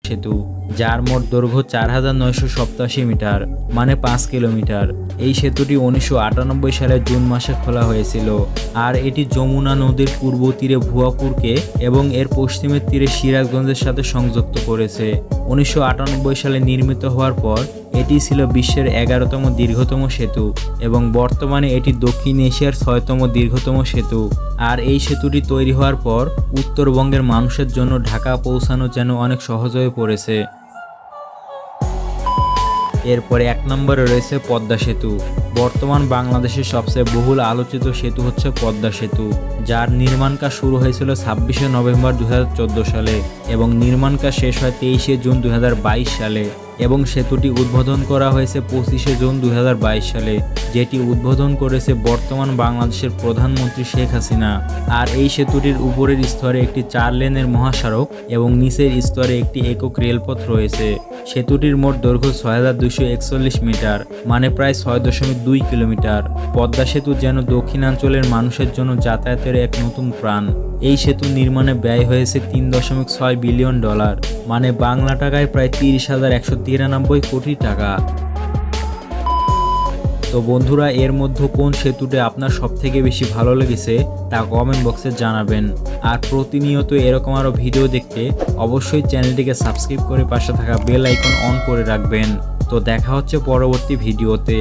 সেতু, যার মোট দৈর্ঘ্য ৪৯৮৭ মিটার মানে ৫ কিলোমিটার। এই সেতুটি ১৯৯৮ সালের জুন মাসে খোলা হয়েছিল আর এটি যমুনা নদীর পূর্ব তীরে ভুয়াপুরকে এবং এর পশ্চিমের তীরে সিরাজগঞ্জের সাথে সংযুক্ত করেছে। ১৯৯৮ সালে নির্মিত হওয়ার পর এটি ছিল বিশ্বের ১১তম দীর্ঘতম সেতু এবং বর্তমানে এটি দক্ষিণ এশিয়ার ৬তম দীর্ঘতম সেতু। আর এই সেতুটি তৈরি হওয়ার পর উত্তরবঙ্গের মানুষের জন্য ঢাকা পৌঁছানো যেন অনেক সহজ হয়ে পড়েছে। এরপরে ১ নম্বরে রয়েছে পদ্মা সেতু। বর্তমান বাংলাদেশের সবচেয়ে বহুল আলোচিত সেতু হচ্ছে পদ্মা সেতু, যার নির্মাণ কাজ শুরু হয়েছিল ২৬শে নভেম্বর ২০১৪ সালে এবং নির্মাণ কাজ শেষ হয় ২৩শে জুন ২০২২ সালে এবং সেতুটি উদ্বোধন করা হয়েছে ২৫শে জুন ২০২২ সালে, যেটি উদ্বোধন করেছে বর্তমান বাংলাদেশের প্রধানমন্ত্রী শেখ হাসিনা। আর এই সেতুটির উপরের স্তরে একটি ৪ লেনের মহাসড়ক এবং নিচের স্তরে একটি একক রেলপথ রয়েছে। সেতুটির মোট দৈর্ঘ্য ৬২৪১ মিটার মানে প্রায় ৬.২ কিলোমিটার। পদ্মা সেতু যেন দক্ষিণাঞ্চলের মানুষের জন্য যাতায়াতের এক নতুন প্রাণ। এই সেতু নির্মাণে ব্যয় হয়েছে $৩.৬ বিলিয়ন মানে বাংলা টাকায় প্রায় ৩০,১৯৩ কোটি টাকা। তো বন্ধুরা, এর মধ্যে কোন সেতুটি আপনার সবথেকে বেশি ভালো লেগেছে তা কমেন্ট বক্সে জানাবেন। আর প্রতিনিয়ত এরকম আরও ভিডিও দেখতে অবশ্যই চ্যানেলটিকে সাবস্ক্রাইব করে পাশে থাকা বেল আইকন অন করে রাখবেন। তো দেখা হচ্ছে পরবর্তী ভিডিওতে।